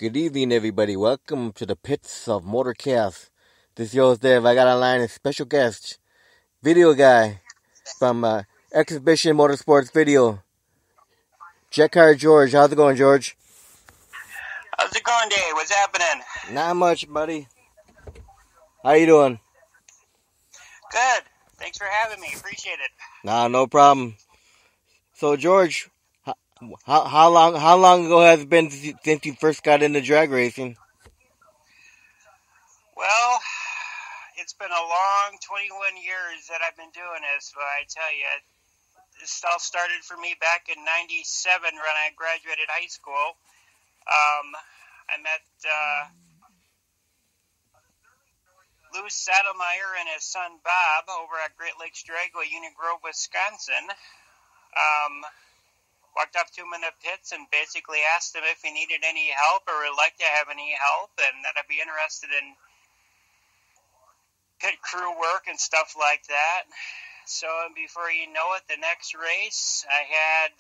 Good evening, everybody. Welcome to the pits of Motorcast. This is yours, Dave. I got online a special guest, Video Guy from Exhibition Motorsports Video. Jet Car George. How's it going, George? How's it going, Dave? What's happening? Not much, buddy. How you doing? Good. Thanks for having me. Appreciate it. Nah, no problem. So, George, how long ago has it been since you first got into drag racing? Well, it's been a long 21 years that I've been doing this, but I tell you, this all started for me back in '97 when I graduated high school. I met Lou Saddlemeyer and his son Bob over at Great Lakes Dragway, Union Grove, Wisconsin. Walked up to him in the pits and basically asked him if he needed any help or would like to have any help, and that I'd be interested in pit crew work and stuff like that. So before you know it, the next race, I had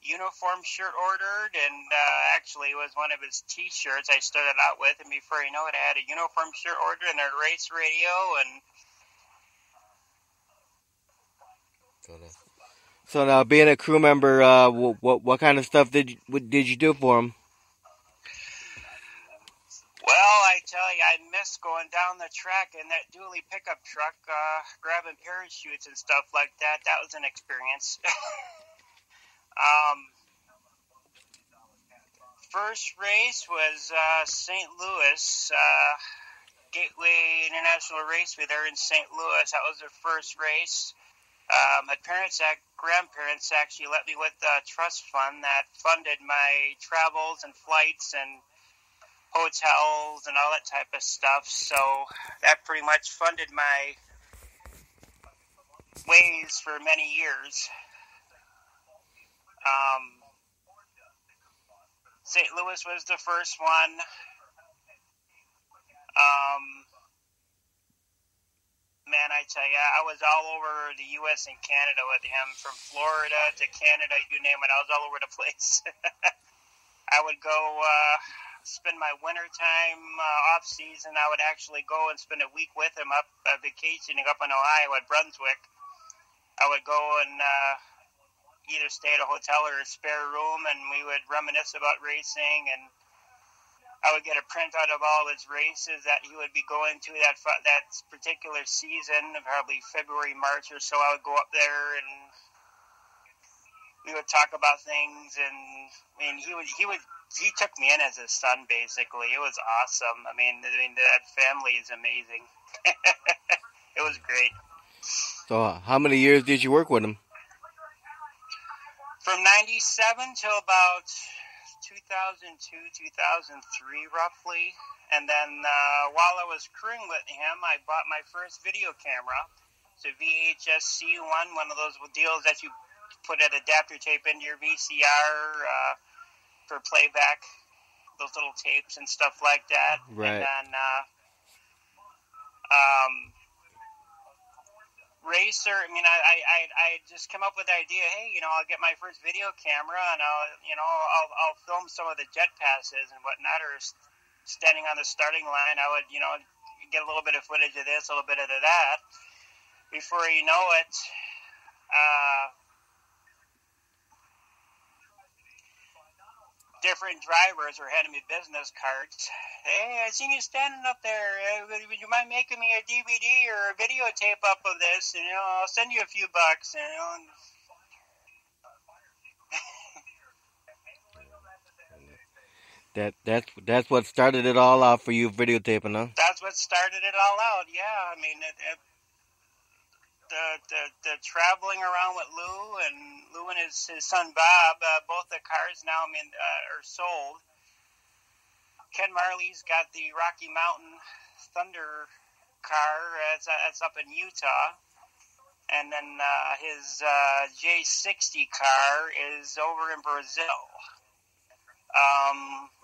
uniform shirt ordered, and actually it was one of his T-shirts I started out with, and before you know it, I had a uniform shirt ordered and a race radio, and So now, being a crew member, what kind of stuff did you do for him? well, I tell you, I miss going down the track in that dually pickup truck, grabbing parachutes and stuff like that. That was an experience. First race was St. Louis, Gateway International Raceway there in St. Louis. That was their first race. My grandparents actually let me with a trust fund that funded my travels and flights and hotels and all that type of stuff. So that pretty much funded my ways for many years. St. Louis was the first one. Man, I tell you, I was all over the U.S. and Canada with him, from Florida to Canada, you name it. I was all over the place. I would go spend my wintertime off season. I would actually go and spend a week with him up vacationing up in Ohio at Brunswick. I would go and either stay at a hotel or a spare room, and we would reminisce about racing, and I would get a printout of all his races that he would be going to that particular season, probably February, March or so. I would go up there and we would talk about things, and I mean, he took me in as his son, basically. It was awesome. I mean that family is amazing. It was great. So, how many years did you work with him? From '97 till about 2002, 2003, roughly. And then while I was crewing with him, I bought my first video camera. It's a VHS C1, one of those deals that you put an adapter tape into your VCR for playback, those little tapes and stuff like that. Right. And then racer, I mean, I just come up with the idea, hey, I'll get my first video camera and I'll film some of the jet passes and whatnot, or standing on the starting line. I would, get a little bit of footage of this, a little bit of that. Before you know it, different drivers were handing me business cards. Hey, I seen you standing up there. Would you mind making me a DVD or a videotape up of this? And I'll send you a few bucks. That's what started it all out for you, videotaping, huh? That's what started it all out. Yeah, I mean, the traveling around with Lou and his son Bob, both the cars now are sold. Ken Marley's got the Rocky Mountain Thunder car. That's up in Utah. And then his J60 car is over in Brazil.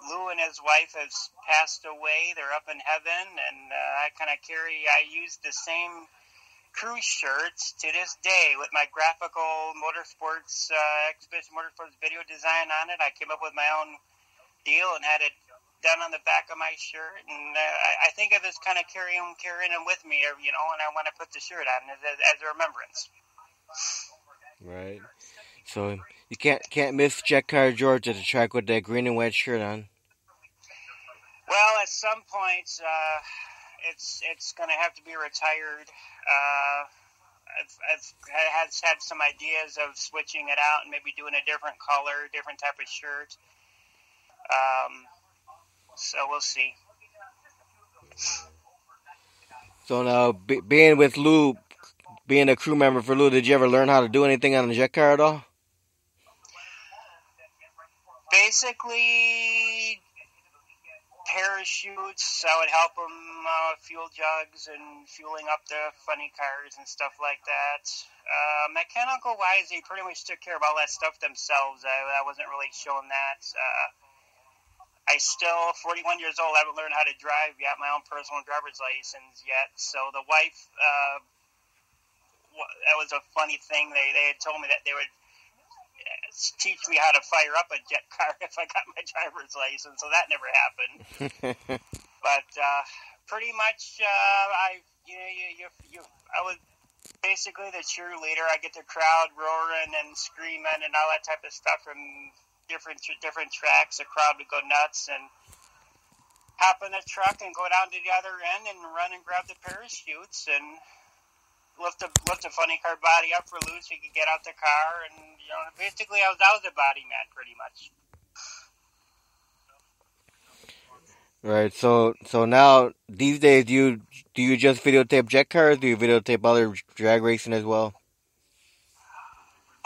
Lou and his wife have passed away. They're up in heaven. And I use the same crew shirts to this day with my graphical Motorsports Exhibition Motorsports video design on it. I came up with my own deal and had it done on the back of my shirt. And I think of this kind of carrying them with me, and I want to put the shirt on as a remembrance. Right. So you can't miss Jet Car Georgel at the track with that green and white shirt on. Well, at some point, it's going to have to be retired. I've had some ideas of switching it out and maybe doing a different color, different type of shirt. So we'll see. So now, being with Lou, being a crew member for Lou, did you ever learn how to do anything on the jet car at all? Basically, parachutes. I would help them fuel jugs and fueling up the funny cars and stuff like that. Mechanical wise, they pretty much took care of all that stuff themselves. I wasn't really shown that. I still, 41 years old, haven't learned how to drive yet, my own personal driver's license yet. So the wife, that was a funny thing. They had told me that they would teach me how to fire up a jet car if I got my driver's license. So that never happened. But pretty much, I was basically the cheerleader. I get the crowd roaring and screaming and all that type of stuff from different tracks. The crowd would go nuts and hop in the truck and go down to the other end and run and grab the parachutes and lift a funny car body up for Lou so he could get out the car. And basically I was a body man pretty much. Right. So now these days, do you just videotape jet cars? Do you videotape other drag racing as well?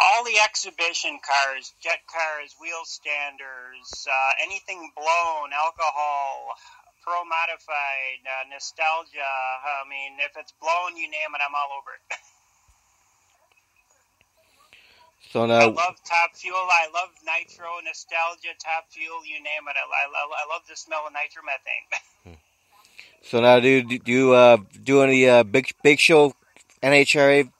All the exhibition cars, jet cars, wheel standers, anything blown, alcohol, pro modified, nostalgia. I mean, if it's blown, you name it, I'm all over it. So now, I love Top Fuel. I love nitro, nostalgia, Top Fuel, you name it. I love the smell of nitromethane. So now, do you do any big show NHRA?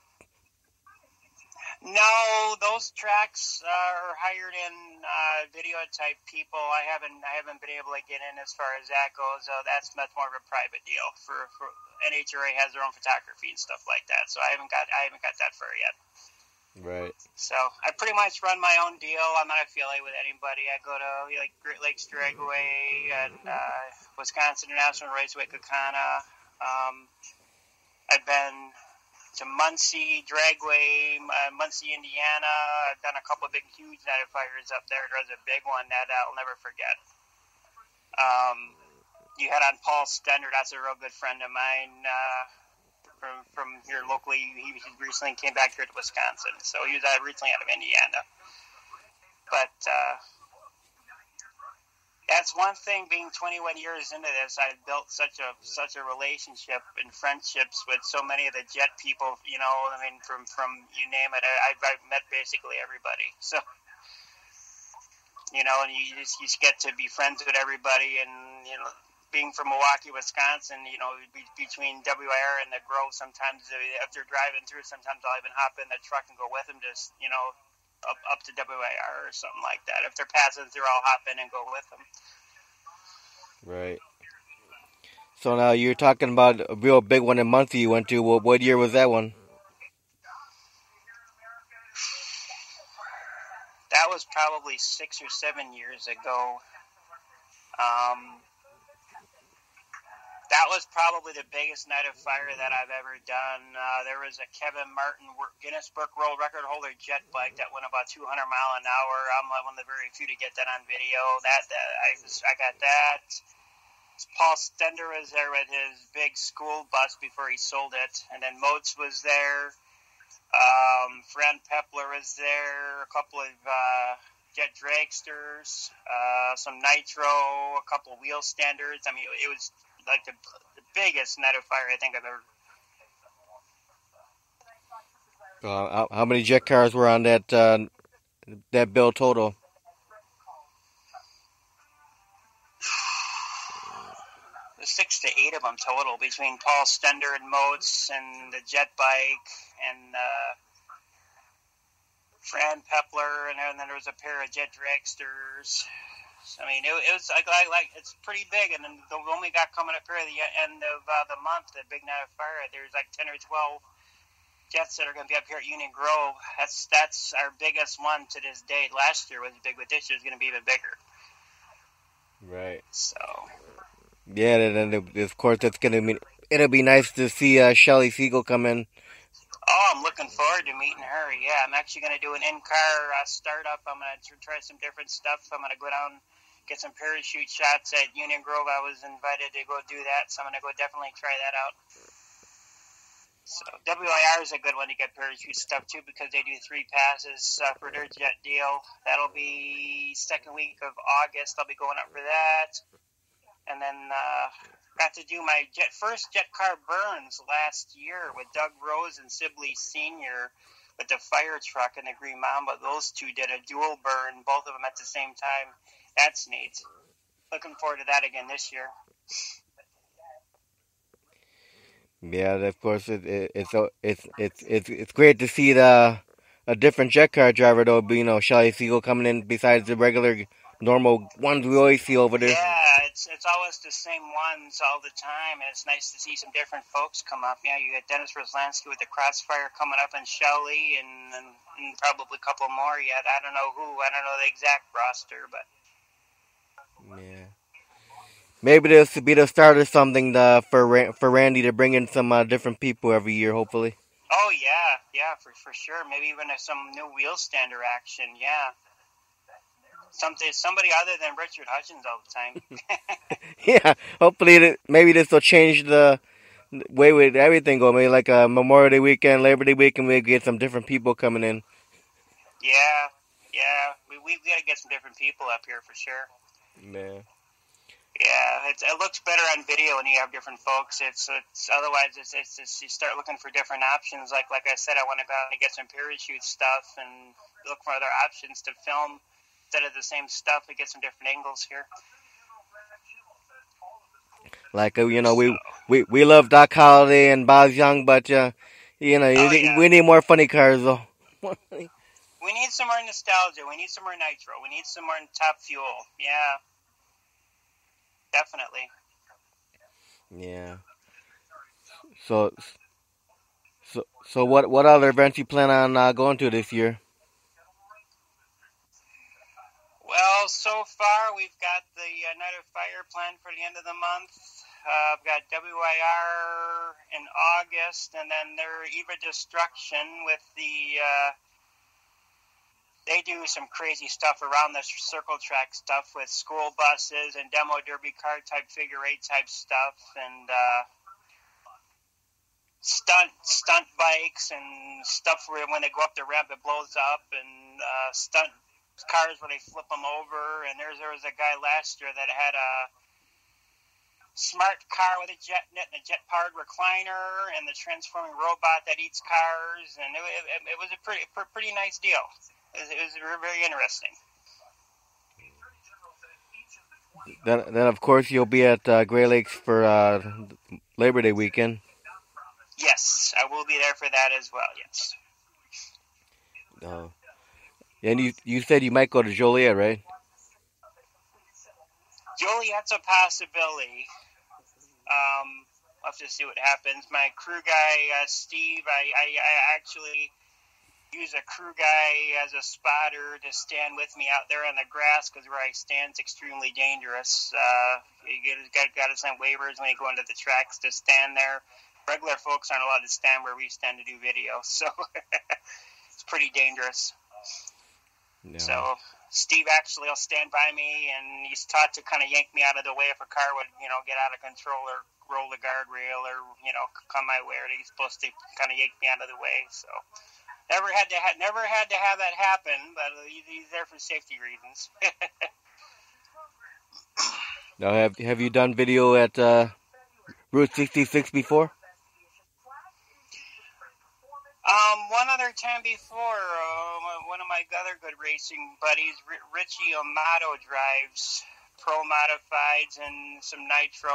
No, those tracks are hired in video type people. I haven't been able to get in as far as that goes. That's much more of a private deal. For NHRA has their own photography and stuff like that. So I haven't got that far yet. Right. So I pretty much run my own deal. I'm not affiliated with anybody. I go to Great Lakes Dragway and Wisconsin International Raceway, Kakana. I've been to Muncie Dragway, Muncie, Indiana. I've done a couple of huge night of fires up there. There's a big one that I'll never forget. You had on Paul Stender. That's a real good friend of mine. From here locally, he recently came back here to Wisconsin, so he was originally out of Indiana. But that's one thing. Being 21 years into this, I've built such a relationship and friendships with so many of the jet people. I mean, from you name it, I've met basically everybody. So and you just get to be friends with everybody, and being from Milwaukee, Wisconsin, between WIR and the Grove, sometimes if they're driving through, sometimes I'll even hop in the truck and go with them, just, up to WIR or something like that. If they're passing through, I'll hop in and go with them. Right. So now you're talking about a real big one in Muncie you went to. What year was that one? That was probably 6 or 7 years ago. That was probably the biggest night of fire that I've ever done. There was a Kevin Martin Guinness Book World Record holder jet bike that went about 200 mile an hour. I'm one of the very few to get that on video. I got that. Paul Stender was there with his big school bus before he sold it, and then Moats was there. Fran Pepler was there. A couple of jet dragsters, some nitro, a couple of wheel standards. I mean, it was like the biggest night of fire I think I've ever. How many jet cars were on that bill total? There's 6 to 8 of them total between Paul Stender and Moats and the jet bike and Fran Pepler, and then there was a pair of jet dragsters. I mean, it was like it's pretty big, and then the one we got coming up here at the end of the month, the Big Night of Fire. There's like 10 or 12 jets that are going to be up here at Union Grove. That's our biggest one to this date. Last year was big, but this year is going to be even bigger. Right. So. Yeah, and of course it's gonna be. It'll be nice to see Shelly Siegel come in. Oh, I'm looking forward to meeting her. Yeah, I'm actually going to do an in-car startup. I'm going to try some different stuff. I'm going to go down, get some parachute shots at Union Grove. I was invited to go do that, so I'm going to go definitely try that out. So WIR is a good one to get parachute stuff too, because they do 3 passes for their jet deal. That'll be second week of August. I'll be going up for that. And then got to do my first jet car burns last year with Doug Rose and Sibley Sr. with the fire truck and the Green Mamba. Those two did a dual burn, both of them at the same time. That's neat. Looking forward to that again this year. Yeah, of course it's great to see a different jet car driver though. Shelly Siegel coming in besides the regular normal ones we always see over there. Yeah, it's always the same ones all the time, and it's nice to see some different folks come up. Yeah, you got Dennis Roslansky with the Crossfire coming up, and Shelly, and probably a couple more yet. I don't know who. I don't know the exact roster, but yeah. Maybe this would be the start of something for Randy to bring in some different people every year, hopefully. Oh yeah, for sure. Maybe even some new wheel stander action. Yeah. Somebody other than Richard Hutchins all the time. Yeah, hopefully maybe this will change the way with everything go. Maybe like a Memorial Day weekend, Labor Day weekend, we get some different people coming in. Yeah. We've got to get some different people up here for sure. Yeah. Yeah, it looks better on video when you have different folks. It's otherwise it's you start looking for different options. Like I said, I want to go out and get some parachute stuff and look for other options to film instead of the same stuff. We get some different angles here. Like we love Doc Holliday and Boz Young, but we need more funny cars though. We need some more nostalgia. We need some more nitro. We need some more top fuel. Yeah. Definitely. Yeah. So what other events you plan on going to this year? Well, so far we've got the Night of Fire planned for the end of the month. I've got WIR in August, and then their Eva Destruction with the. They do some crazy stuff around the circle track stuff with school buses and demo derby car type figure 8 type stuff and stunt bikes and stuff where when they go up the ramp it blows up and stunt cars where they flip them over. And there was a guy last year that had a smart car with a jet net and a jet powered recliner and the transforming robot that eats cars, and it was a pretty nice deal. It was very interesting. Then of course you'll be at Gray Lakes for Labor Day weekend. Yes, I will be there for that as well. Yes. And you said you might go to Joliet, right? Joliet's a possibility. I'll have to see what happens. My crew guy, Steve, I actually use a crew guy as a spotter to stand with me out there on the grass because where I stand is extremely dangerous. You got to sign waivers when you go into the tracks to stand there. Regular folks aren't allowed to stand where we stand to do video, so it's pretty dangerous. No. So Steve actually will stand by me, and he's taught to kind of yank me out of the way if a car would, get out of control or roll the guardrail or, come my way. Or he's supposed to kind of yank me out of the way. So never had to have that happen, but he's there for safety reasons. Now, have you done video at Route 66 before? One other time before, one of my other good racing buddies, Richie Amato, drives pro modifieds and some nitro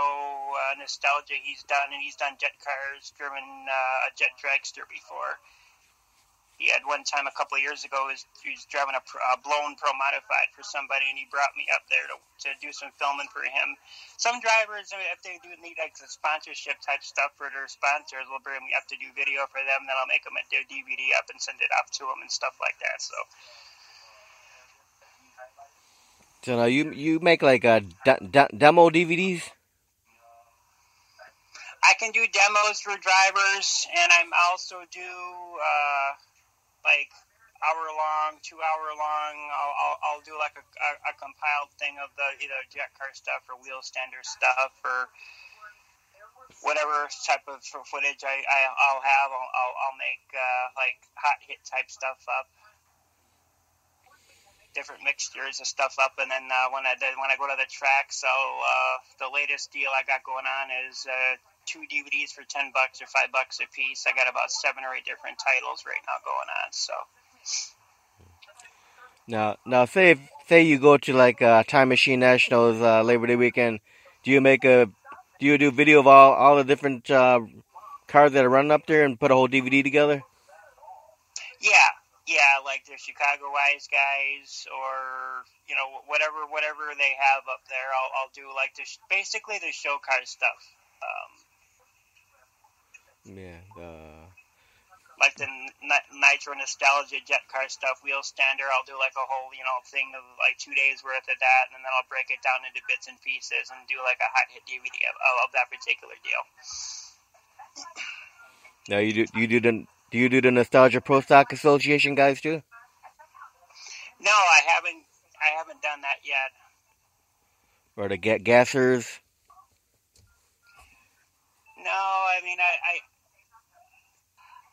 nostalgia he's done, and he's done jet cars, driven a jet dragster before. He had one time a couple of years ago, he was driving a blown Pro Modified for somebody, and he brought me up there to do some filming for him. Some drivers, if they do need like the sponsorship type stuff for their sponsors, will bring me up to do video for them. Then I'll make them a DVD up and send it off to them and stuff like that. So now you make like demo DVDs? I can do demos for drivers, and I'm also do like hour-long, 2-hour-long. I'll do like a compiled thing of the either jet car stuff or wheel stander stuff or whatever type of footage I'll have. I'll make like hot hit type stuff up, different mixtures of stuff up, and then when I go to the tracks, the latest deal I got going on is 2 DVDs for $10 or $5 a piece. I got about 7 or 8 different titles right now going on. So now say you go to like Time Machine Nationals Labor Day weekend. Do you do video of all the different cars that are running up there and put a whole DVD together? yeah, like the Chicago Wise guys, or whatever they have up there. I'll do like basically the show car stuff. Like the Nitro Nostalgia Jet Car stuff, wheel stander. I'll do like a whole thing of like 2 days worth of that, and then I'll break it down into bits and pieces and do like a hot hit DVD of that particular deal. Now do you do the Nostalgia Pro Stock Association guys too? No, I haven't done that yet. Or the gassers? No, I mean I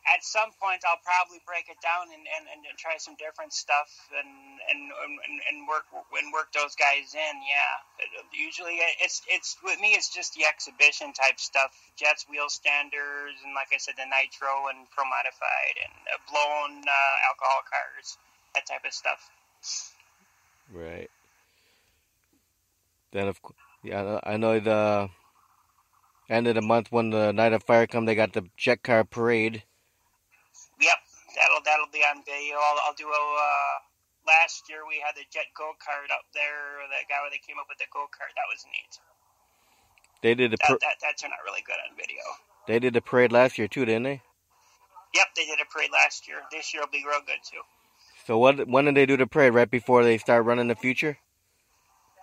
at some point I'll probably break it down and try some different stuff and work those guys in. Yeah, usually it's with me it's just the exhibition type stuff, jets, wheel standers, and like I said, the nitro and pro modified and blown alcohol cars, that type of stuff. Right. Then I know the end of the month when the Night of Fire come, they got the jet car parade. Yep, that'll be on video. I'll do a. Last year we had the jet go-kart up there. That guy where they came up with the go-kart, that was neat. They did that turned out really good on video. They did the parade last year too, didn't they? Yep, they did a parade last year. This year will be real good too. So when did they do the parade? Right before they start running the future?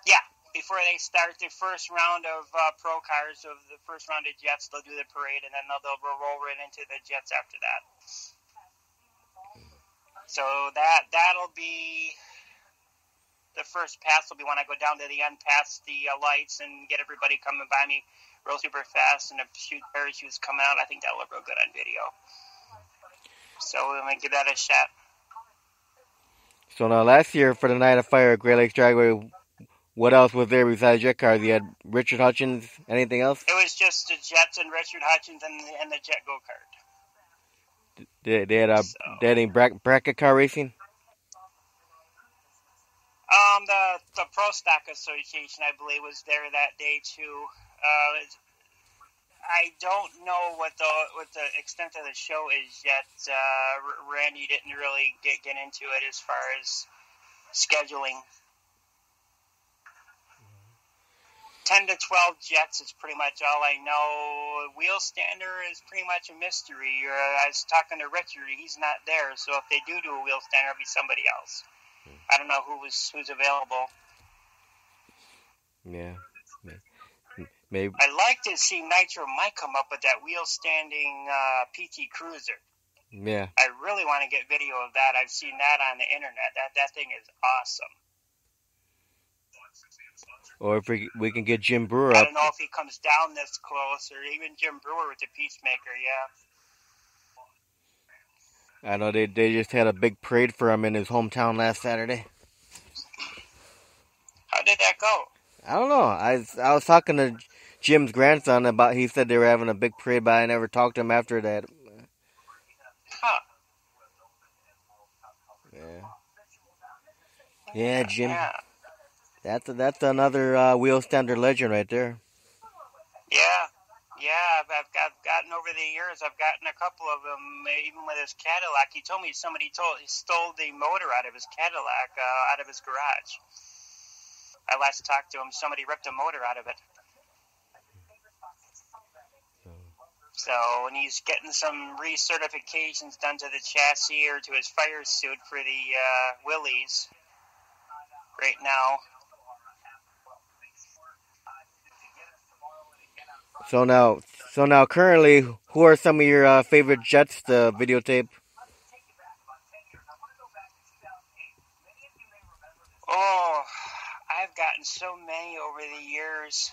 Yeah, before they start the first round of pro cars, of the first round of jets, they'll do the parade, and then they'll roll right into the jets after that. So that'll be the first pass. Will be when I go down to the end, past the lights, and get everybody coming by me real super fast, and a few parachutes coming out. I think that'll look real good on video. So we're gonna give that a shot. So now last year for the Night of Fire at Great Lakes Dragway, what else was there besides jet cars? You had Richard Hutchins. Anything else? It was just the jets and Richard Hutchins and the jet go kart. They had any bracket car racing? The Pro Stock Association, I believe, was there that day too. I don't know what the extent of the show is yet. Randy didn't really get into it as far as scheduling. 10 to 12 jets is pretty much all I know. Wheel stander is pretty much a mystery. I was talking to Richard. He's not there, so if they do a wheel stander, it'll be somebody else. I don't know who's available. Yeah. Maybe. I'd like to see Nitro Mike come up with that wheel standing PT Cruiser. Yeah. I really want to get video of that. I've seen that on the internet. That thing is awesome. Or if we can get Jim Brewer up. I don't know if he comes down this close, or even Jim Brewer with the Peacemaker, yeah. I know they just had a big parade for him in his hometown last Saturday. How did that go? I don't know. I was talking to Jim's grandson about. He said they were having a big parade, but I never talked to him after that. Huh. Yeah, Jim. Yeah. That's another wheel stander legend right there. Yeah. Yeah, I've gotten over the years. I've gotten a couple of them, even with his Cadillac. He told me somebody stole the motor out of his Cadillac, out of his garage. I last talked to him. Somebody ripped a motor out of it. So, and he's getting some recertifications done to the chassis or to his fire suit for the Willys right now. So now, currently, who are some of your favorite Jets to videotape? Oh, I've gotten so many over the years.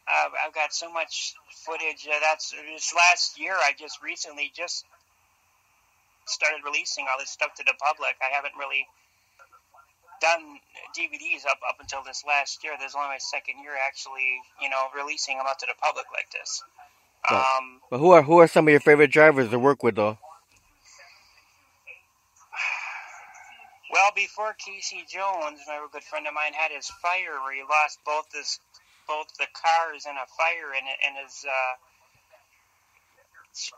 I've got so much footage. That's this last year. I just recently started releasing all this stuff to the public. I haven't really done DVDs up until this last year. This is only my second year actually, releasing them out to the public like this. But who are some of your favorite drivers to work with, though? Well, before Casey Jones, my good friend of mine, had his fire where he lost both the cars in a fire in his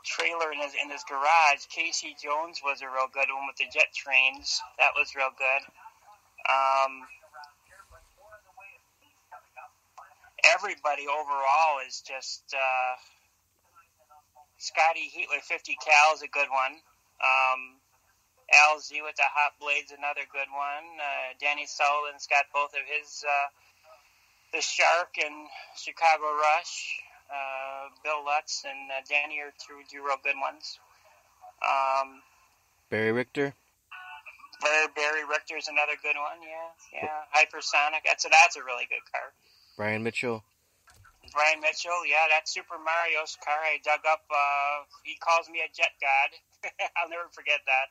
trailer in his garage. Casey Jones was a real good one with the jet trains. That was real good. Everybody overall is just Scotty Heatler 50 cal is a good one. Al Z with the hot blades, another good one. Danny Sullivan's got both of his the Shark and Chicago Rush. Bill Lutz and Danny are two real good ones. Barry Richter. Barry Richter's another good one. Yeah. Hypersonic. That's a really good car. Brian Mitchell. Yeah, that's Super Mario's car. I dug up. He calls me a jet god. I'll never forget that.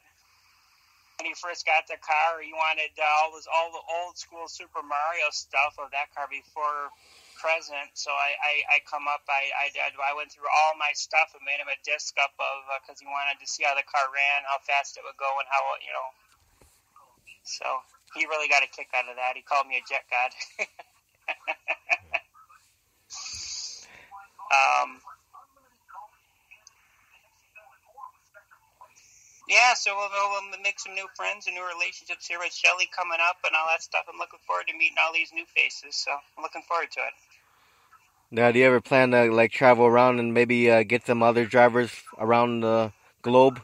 When he first got the car, he wanted all the old school Super Mario stuff of that car before present. So I come up. I went through all my stuff and made him a disc up of because he wanted to see how the car ran, how fast it would go, and how So he really got a kick out of that. He called me a jet god. Yeah, so we'll make some new friends and new relationships here with Shelly coming up and all that stuff. I'm looking forward to meeting all these new faces, so I'm looking forward to it. Now, do you ever plan to travel around and maybe get some other drivers around the globe?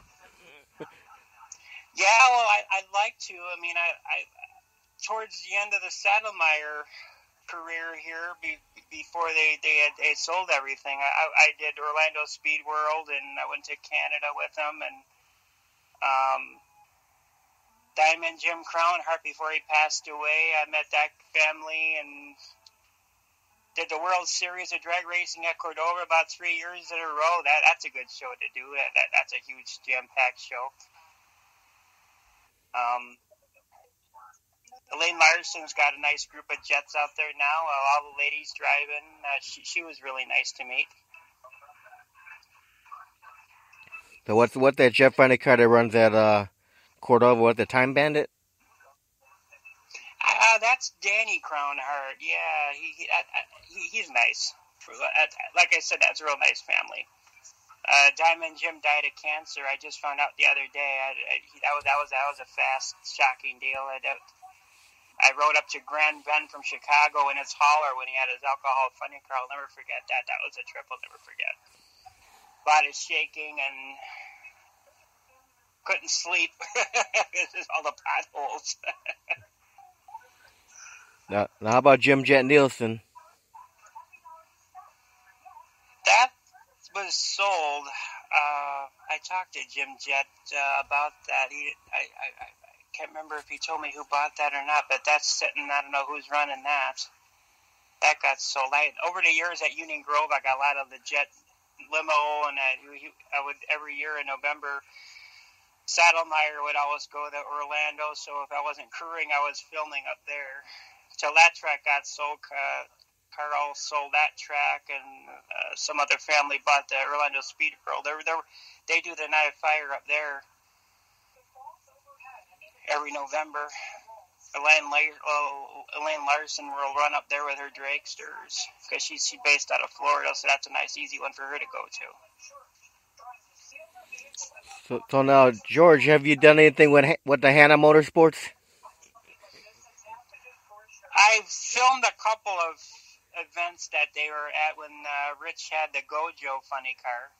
Yeah, well, I'd like to. I mean, I towards the end of the Saddlemeyer career here, before they sold everything, I did Orlando Speed World, and I went to Canada with them, and Diamond Jim Crownhart, before he passed away, I met that family and did the World Series of drag racing at Cordova about 3 years in a row. That's a good show to do. That's a huge jam-packed show. Elaine Larson's got a nice group of jets out there now. All the ladies driving. She was really nice to meet. So what's that jet friendly car that runs at Cordova? What, the Time Bandit? That's Danny Crownhart. Yeah, he's nice. Like I said, that's a real nice family. Diamond Jim died of cancer. I just found out the other day. That was a fast, shocking deal. I rode up to Grand Bend from Chicago in his hauler when he had his alcohol funding car. I'll never forget that. That was a trip I'll never forget. Body shaking and couldn't sleep. All the potholes. Now, how about Jim Jet Nielsen? That was sold. I talked to Jim Jet about that. I can't remember if he told me who bought that or not, but that's sitting. I don't know who's running that. That got sold. Over the years at Union Grove, I got a lot of the Jet limo, and I would every year in November. Saddlemeyer would always go to Orlando, so if I wasn't crewing, I was filming up there. Till that track got sold, Carl sold that track, and some other family bought the Orlando Speed World. They do the Night of Fire up there every November. Elaine Larson will run up there with her dragsters because she's based out of Florida, so that's a nice, easy one for her to go to. So now, George, have you done anything with the Hannah Motorsports? I filmed a couple of events that they were at when Rich had the Gojo funny car.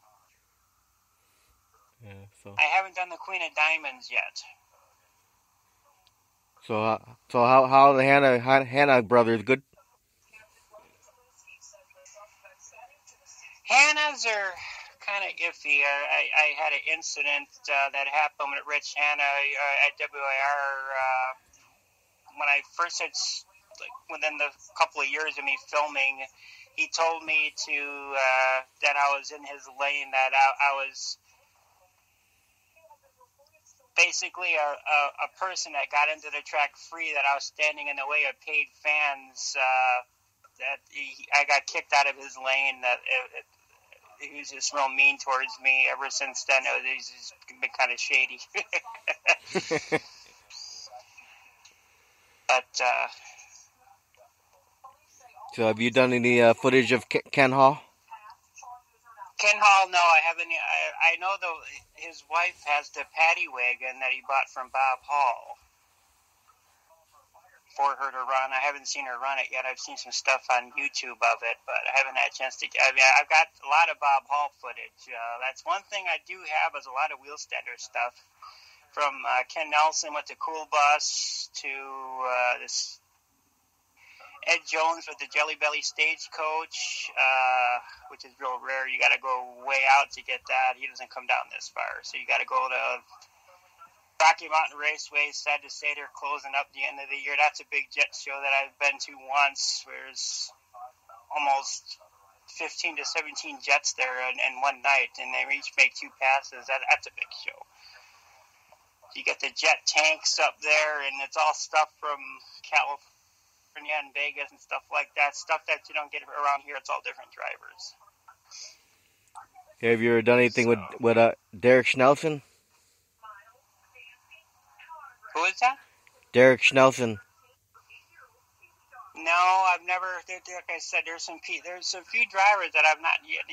Yeah, so I haven't done the Queen of Diamonds yet. So how the Hannah brothers? Good. Hannah's are kind of iffy. I had an incident that happened with Rich Hanna at WIR when I first had, within the couple of years of me filming, he told me that I was in his lane, that I was basically a person that got into the track free, that I was standing in the way of paid fans, I got kicked out of his lane, that he was just real mean towards me. Ever since then, he's been kind of shady. But so have you done any footage of Ken Hall? Ken Hall, no, I haven't. I know his wife has the paddy wagon that he bought from Bob Hall for her to run. I haven't seen her run it yet. I've seen some stuff on YouTube of it, but I haven't had a chance to. I mean, I've got a lot of Bob Hall footage. That's one thing I do have, is a lot of wheel standard stuff from Ken Nelson with the Cool Bus to this Ed Jones with the Jelly Belly Stagecoach, which is real rare. You got to go way out to get that. He doesn't come down this far, so you got to go to Rocky Mountain Raceway. Sad to say they're closing up the end of the year. That's a big jet show that I've been to once. There's almost 15 to 17 jets there in one night, and they each make 2 passes. That's a big show. You get the jet tanks up there, and it's all stuff from California and Vegas and stuff like that. Stuff that you don't get around here. It's all different drivers. Have you ever done anything with Derek Schnelson? Who is that? Derek Schnelson. No, I've never. Like I said, there's some few drivers that I've not yet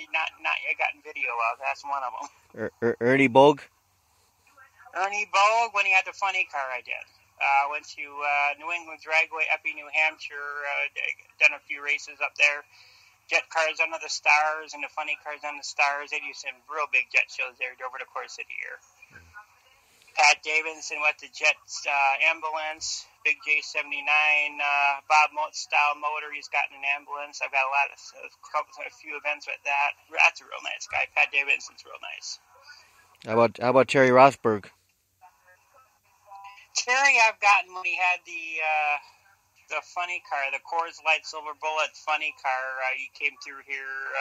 gotten video of. That's one of them. Ernie Bogue. Ernie Bogue, when he had the funny car, I did. Went to New England Dragway, Epping, New Hampshire. Done a few races up there. Jet cars under the stars and the funny cars on the stars. They do some real big jet shows there over the course of the year. Pat Davidson with the Jet ambulance, big J79, Bob Moat style motor. He's got an ambulance. I've got a few events with that. That's a real nice guy. Pat Davidson's real nice. How about Terry Rosberg? Terry, I've gotten when he had the funny car, the Coors Light Silver Bullet funny car. He came through here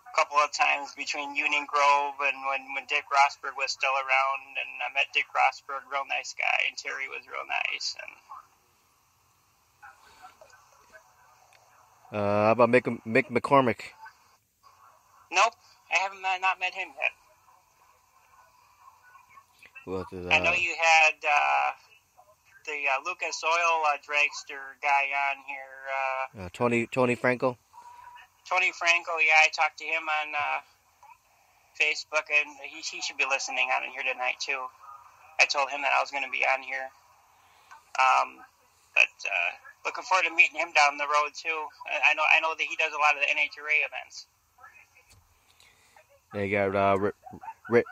a couple of times between Union Grove and when Dick Rosberg was still around, and I met Dick Rosberg, real nice guy, and Terry was real nice. And how about Mick McCormick? nope, I haven't not met him yet. I know you had the Lucas Oil dragster guy on here. Tony Franco. Tony Franco, yeah, I talked to him on Facebook, and he should be listening on here tonight too. I told him that I was going to be on here. But looking forward to meeting him down the road too. I know that he does a lot of the NHRA events. They got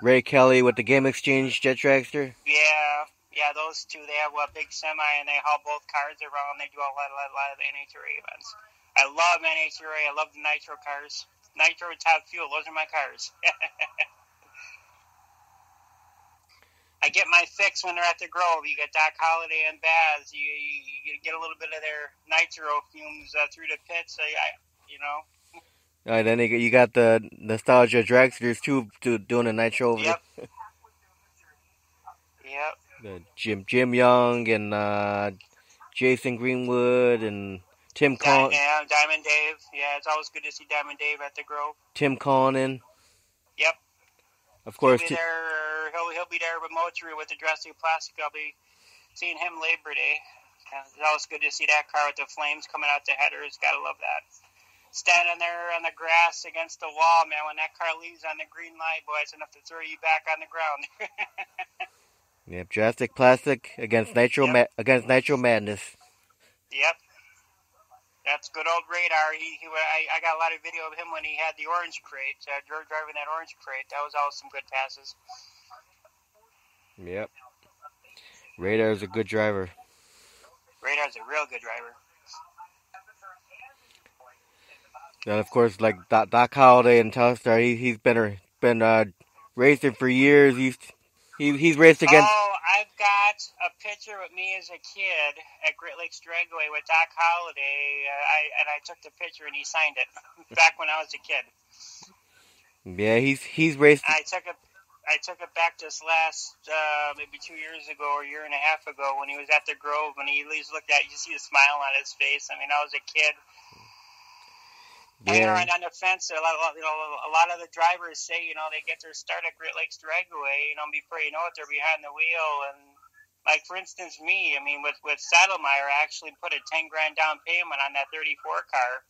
Ray Kelly with the Game Exchange Jet Dragster. Yeah, those two. They have a big semi, and they haul both cars around. They do a lot of the NHRA events. I love NHRA. I love the Nitro cars. Nitro Top Fuel. Those are my cars. I get my fix when they're at the Grove. You get Doc Holliday and Baz. You get a little bit of their nitro fumes through the pits. You know. All right, then you got the Nostalgia Dragsters too, doing a nitro over Yep. there. Yep. Jim Young and Jason Greenwood and Tim Con. Yeah, Diamond Dave. Yeah, it's always good to see Diamond Dave at the Grove. Tim Connon. Yep. Of He'll course, be there. He'll be there with Motory with the Dressing Plastic. I'll be seeing him Labor Day. It's always good to see that car with the flames coming out the headers. Gotta love that. Standing there on the grass against the wall, man. When that car leaves on the green light, boy, it's enough to throw you back on the ground. yep, Drastic Plastic against Nitro Yep. against Nitro Madness. Yep. That's good old Radar. I got a lot of video of him when he had the orange crate, driving that orange crate. That was always some good passes. Yep. Radar's a good driver. Radar's a real good driver. And of course, like Doc Holliday and Telstar, he's been racing for years. He's raced against. Oh, I've got a picture with me as a kid at Great Lakes Dragway with Doc Holliday. I took the picture and he signed it back when I was a kid. Yeah, he's raced. I took it back this last maybe 2 years ago or a year and a half ago when he was at the Grove and he at least looked at you see the smile on his face. I mean, I was a kid. Hanging around on the fence, a lot of the drivers say, they get their start at Great Lakes Dragway, before you know it, they're behind the wheel. And like, for instance, me, I mean, with Saddlemeyer, I actually put a $10,000 down payment on that 34 car.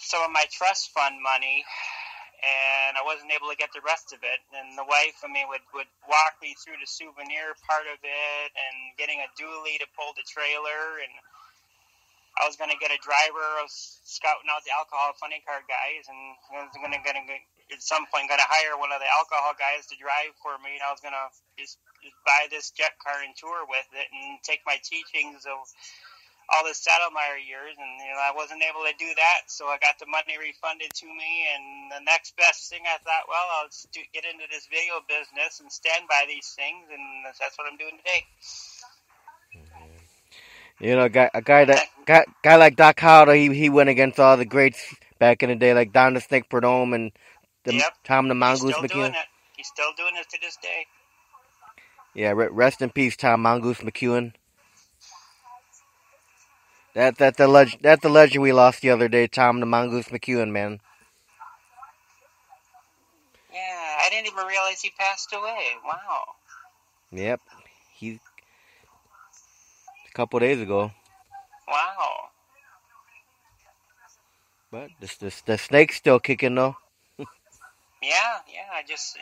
Some of my trust fund money, and I wasn't able to get the rest of it. And the wife, I mean, would walk me through the souvenir part of it and getting a dually to pull the trailer. And I was going to get a driver. I was scouting out the alcohol funny car guys, and I was going to at some point hire one of the alcohol guys to drive for me. And I was going to just buy this jet car and tour with it and take my teachings of all the Saddlemeyer years, and I wasn't able to do that, so I got the money refunded to me. And the next best thing, I thought, well, I'll get into this video business and stand by these things, and that's what I'm doing today. A guy like Doc Holliday, he went against all the greats back in the day, like Don the Snake Prudhomme and Tom the Mongoose McEwen. He's still doing it to this day. Yeah, rest in peace, Tom Mongoose McEwen. That's the legend we lost the other day, Tom the Mongoose McEwen, man. Yeah, I didn't even realize he passed away. Wow. Yep, a couple days ago. Wow. But the snake's still kicking though. Yeah. I just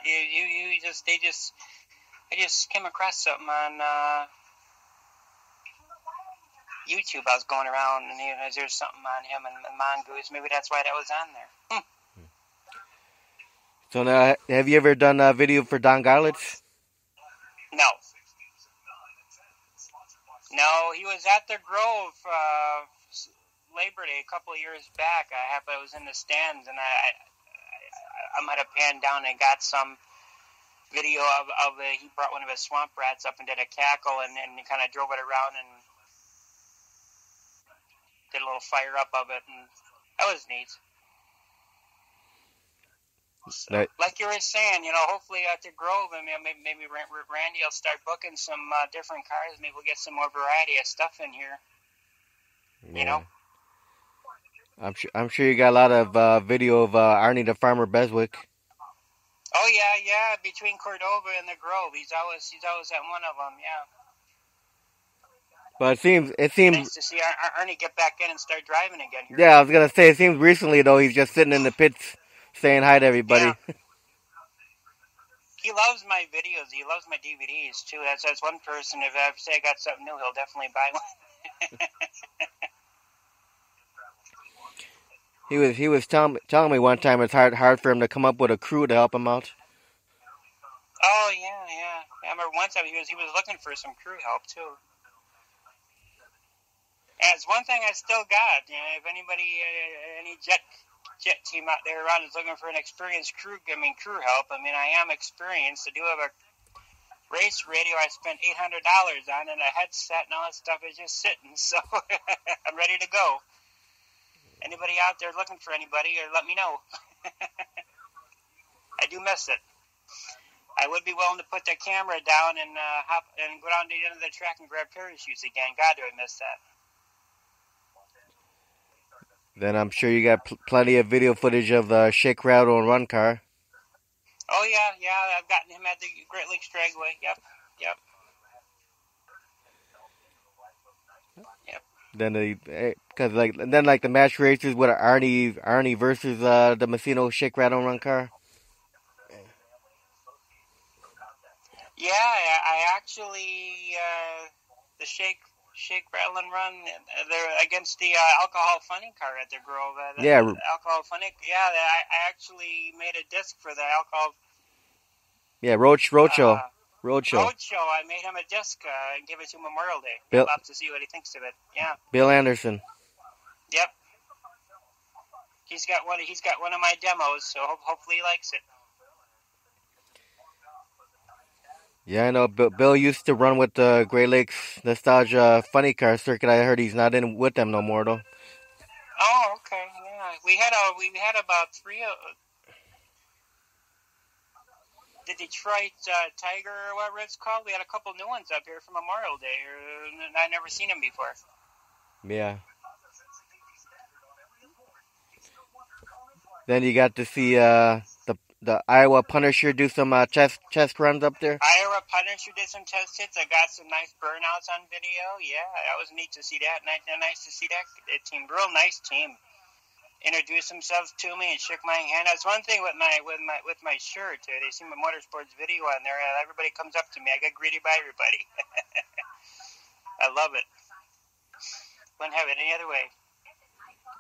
came across something on YouTube. I was going around and there's something on him and Mongoose. Maybe that's why that was on there. So now, have you ever done a video for Don Garlitz? No, he was at the Grove Labor Day a couple of years back. I was in the stands, and I might have panned down and got some video of it. He brought one of his swamp rats up and did a cackle, and he kind of drove it around and did a little fire up of it, and that was neat. So, like you were saying, hopefully at the Grove, and maybe Randy will start booking some different cars. Maybe we'll get some more variety of stuff in here. Yeah. I'm sure you got a lot of video of Arnie the Farmer Beswick. Oh yeah. Between Cordova and the Grove, he's always at one of them. Yeah. But it seems nice to see Arnie get back in and start driving again here. Yeah, I was gonna say it seems recently though he's just sitting in the pits saying hi to everybody. Yeah. He loves my videos. He loves my DVDs too. That's one person. If I say I got something new, he'll definitely buy one. He was telling me one time it's hard for him to come up with a crew to help him out. Oh yeah. I remember one time he was looking for some crew help too. And it's one thing I still got. If anybody, any jet team out there around is looking for an experienced crew help. I mean, I am experienced. I do have a race radio I spent $800 on, and a headset and all that stuff is just sitting. So I'm ready to go. Anybody out there looking for anybody, or let me know. I do miss it. I would be willing to put the camera down and hop and go down to the end of the track and grab parachutes again. God, do I miss that. Then I'm sure you got plenty of video footage of the Shake, Rattle, and Run car. Oh yeah. I've gotten him at the Great Lakes Dragway. Yep. Then because the match races with Arnie versus the Messino Shake Rattle Run car. Yeah, I actually the Shake Rattle and Run. They're against the Alcohol Funny car at their Grove. The Alcohol Funny. Yeah, I actually made a disc for the Alcohol. Yeah, Roadshow. I made him a disc and gave it to Memorial Day. Bill, I'll have to see what he thinks of it. Yeah. Bill Anderson. Yep. He's got one of my demos, so hopefully he likes it. Yeah, I know. Bill used to run with the Great Lakes Nostalgia Funny Car Circuit. I heard he's not in with them no more though. Oh, okay. Yeah, we had about three. The Detroit Tiger, or whatever it's called. We had a couple new ones up here for Memorial Day, and I'd never seen them before. Yeah. Then you got to see the Iowa Punisher do some chest runs up there. Iowa Punisher did some test hits. I got some nice burnouts on video. Yeah, that was neat to see that. Nice to see that team. Real nice team. Introduced themselves to me and shook my hand. That's one thing with my shirt. They see my Motorsports video on there. Everybody comes up to me. I get greeted by everybody. I love it. Wouldn't have it any other way.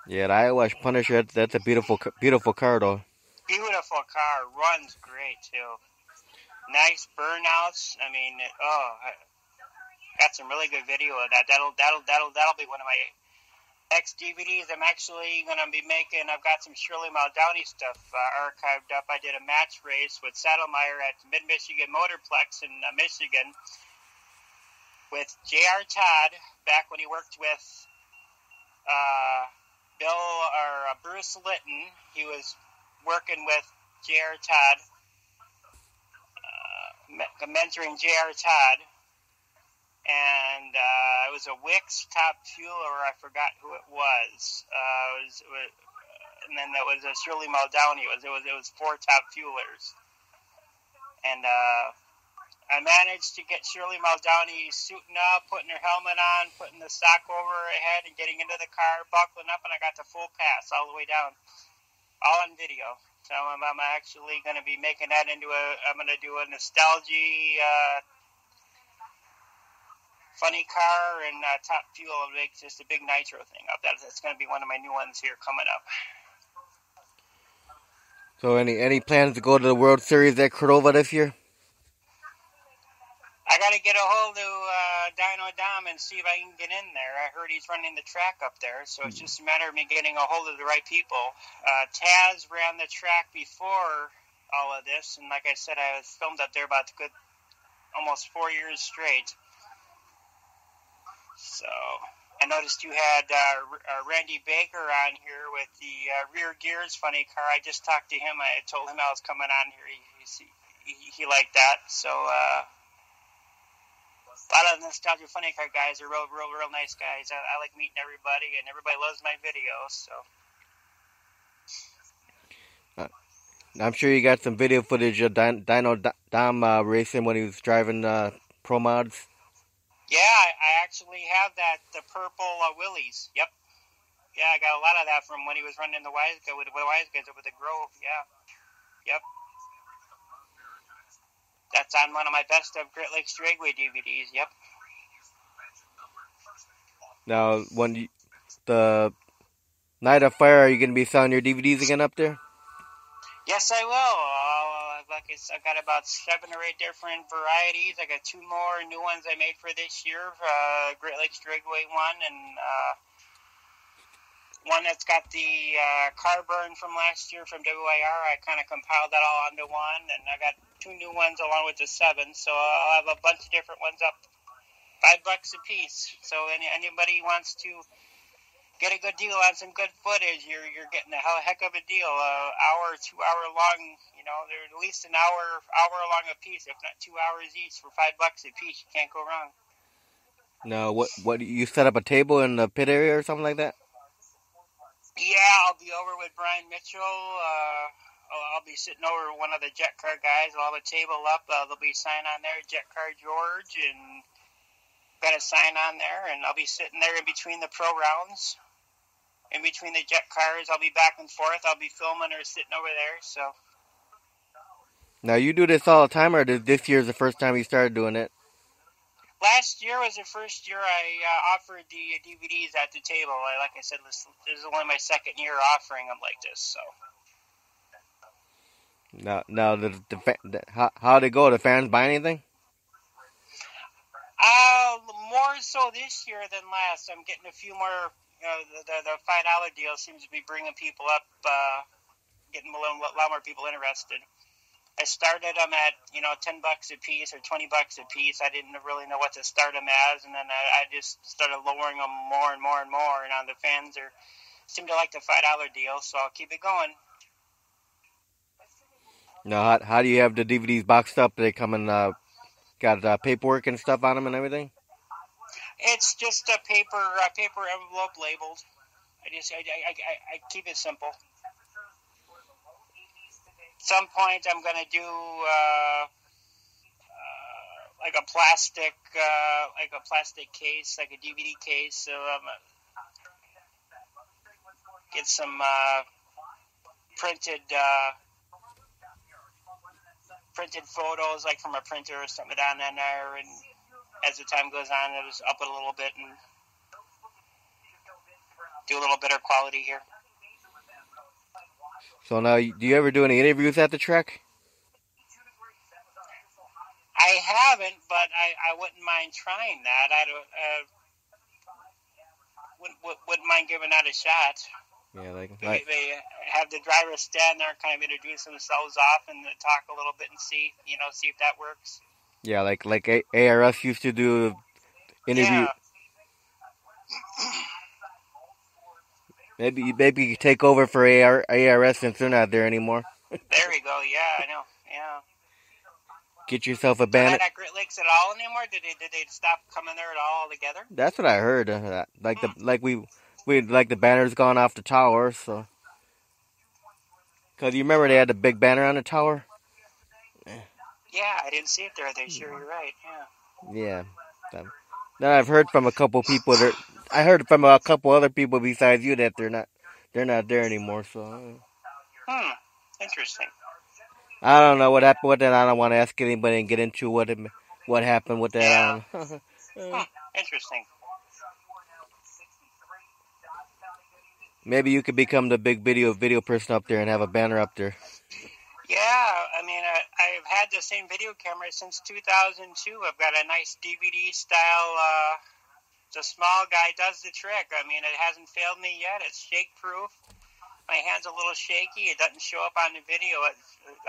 Yeah, the Iowa Punisher. That's a beautiful car though. Beautiful car. Runs great too. Nice burnouts. I mean, got some really good video of that. That'll be one of my next DVDs. I'm actually going to be making. I've got some Shirley Muldowney stuff archived up. I did a match race with Saddlemeyer at Mid-Michigan Motorplex in Michigan with J.R. Todd back when he worked with Bruce Litton. He was working with J.R. Todd, mentoring J.R. Todd. And it was a Wix Top Fueler. I forgot who it was. And then there was a Shirley Muldowney. It was 4 Top Fuelers. And I managed to get Shirley Muldowney suiting up, putting her helmet on, putting the sock over her head, and getting into the car, buckling up, and I got the full pass all the way down, all on video. So I'm actually going to be making that into I'm going to do a nostalgia. Funny car and Top Fuel makes just a big nitro thing up. That's going to be one of my new ones here coming up. So any plans to go to the World Series at Cordova this year? I got to get a hold of Dino Dom and see if I can get in there. I heard he's running the track up there, so it's just a matter of me getting a hold of the right people. Taz ran the track before all of this, and like I said, I was filmed up there about a good almost 4 years straight. So I noticed you had Randy Baker on here with the rear gears funny car. I just talked to him. I told him I was coming on here. He liked that. So a lot of the nostalgia funny car guys are real nice guys. I like meeting everybody, and everybody loves my videos. So I'm sure you got some video footage of Dino Dom racing when he was driving Pro Mods. Yeah, I actually have the purple Willys. Yep. Yeah, I got a lot of that from when he was running the Wise Guys with the Wise Guys over the Grove. Yeah. Yep. That's on one of my best of Great Lakes Dragway DVDs. Yep. Now, the Night of Fire, are you going to be selling your DVDs again up there? Yes, I will. I've got about 7 or 8 different varieties. I got 2 more new ones I made for this year. Great Lakes Dragway one, and one that's got the car burn from last year from WIR. I kind of compiled that all onto one, and I got 2 new ones along with the 7. So I'll have a bunch of different ones up, $5 a piece. So anybody wants to get a good deal on some good footage, you're getting a heck of a deal. Hour, 2 hour long, they're at least an hour long a piece, if not 2 hours each for $5 a piece. You can't go wrong. Now, what you set up a table in the pit area or something like that? Yeah, I'll be over with Brian Mitchell I'll be sitting over one of the Jet Car guys. I'll have a table up. There'll be a sign on there, Jet Car George, and got a sign on there. And I'll be sitting there in between the pro rounds, in between the jet cars. I'll be back and forth. I'll be filming or sitting over there. So Now, you do this all the time, or this year's the first time you started doing it? last year was the first year I offered the DVDs at the table. Like I said, this is only my second year offering them like this. So. Now, how'd it go? The fans buy anything? More so this year than last. I'm getting a few more. The $5 deal seems to be bringing people up, getting a lot more people interested. I started them at $10 a piece or $20 a piece. I didn't really know what to start them as, and then I just started lowering them more and more and more. And the fans seem to like the $5 deal, so I'll keep it going. Now, how do you have the DVDs boxed up? They come in, got paperwork and stuff on them and everything? It's just a paper envelope labeled. I keep it simple. At some point, I'm gonna do like a plastic case, like a DVD case. So get some printed photos, like from a printer or something down there, and as the time goes on, I'll just up it a little bit and do a little better quality here. So now, do you ever do any interviews at the track? I haven't, but I wouldn't mind trying that. I wouldn't mind giving that a shot. Yeah, they have the driver stand there, kind of introduce themselves off and talk a little bit and see if that works. Yeah, like ARS used to do interview. Yeah. Maybe you take over for ARS since they're not there anymore. There we go. Yeah, I know. Yeah. Get yourself a banner. They're not at Great Lakes at all anymore. Did they stop coming there at all altogether? That's what I heard. Like the banner's gone off the tower. So, cause you remember they had the big banner on the tower. Yeah, I didn't see it there. Sure, you're right. Yeah. Then I've heard from a couple people that I heard from a couple other people besides you that they're not there anymore. So. Interesting. I don't know what happened with that. I don't want to ask anybody and get into what happened with that. Yeah. Interesting. Maybe you could become the big video person up there and have a banner up there. Yeah, I mean, I've had the same video camera since 2002. I've got a nice DVD style. The small guy does the trick. I mean, it hasn't failed me yet. It's shake proof. My hand's a little shaky. It doesn't show up on the video.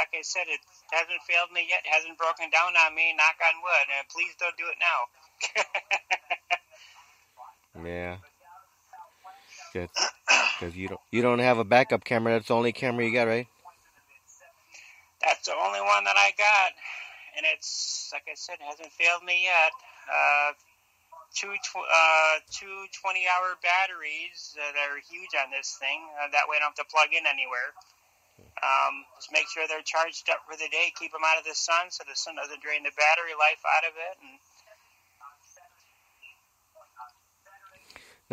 Like I said, it hasn't failed me yet. It hasn't broken down on me. Knock on wood. And please don't do it now. Yeah. Because you don't have a backup camera. That's the only camera you got, right? That's the only one that I got, and it's like I said, it hasn't failed me yet. Two 20-hour batteries that are huge on this thing. That way I don't have to plug in anywhere. Just make sure they're charged up for the day. Keep them out of the sun so the sun doesn't drain the battery life out of it. And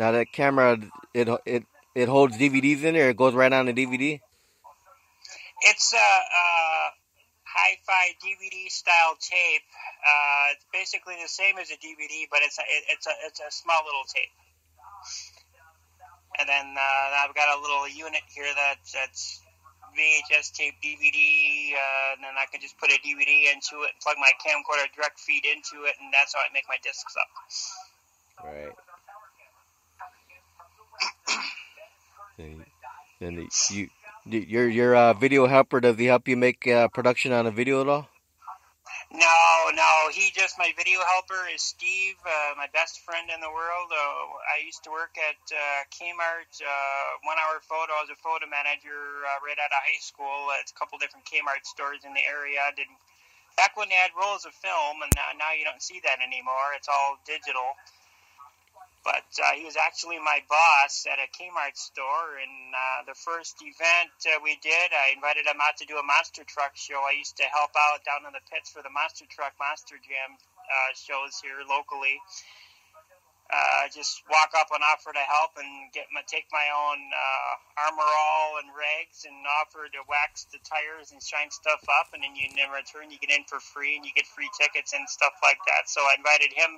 now that camera, it holds DVDs in there. It goes right on the DVD. It's a hi-fi DVD style tape. It's basically the same as a DVD, but it's a small little tape. And then I've got a little unit here that's VHS tape DVD, and then I can just put a DVD into it, plug my camcorder direct feed into it, and that's how I make my discs up. Right. Then your video helper, does he help you make production on a video at all? No. My video helper is Steve, my best friend in the world. I used to work at Kmart, 1 Hour Photo. I was a photo manager right out of high school at a couple different Kmart stores in the area. Back when they had rolls of film, and now you don't see that anymore. It's all digital. But he was actually my boss at a Kmart store, and the first event we did, I invited him out to do a monster truck show. I used to help out down in the pits for the monster jam shows here locally. Just walk up and offer to help and take my own armor all and rags and offer to wax the tires and shine stuff up, and then in return you get in for free and you get free tickets and stuff like that. So I invited him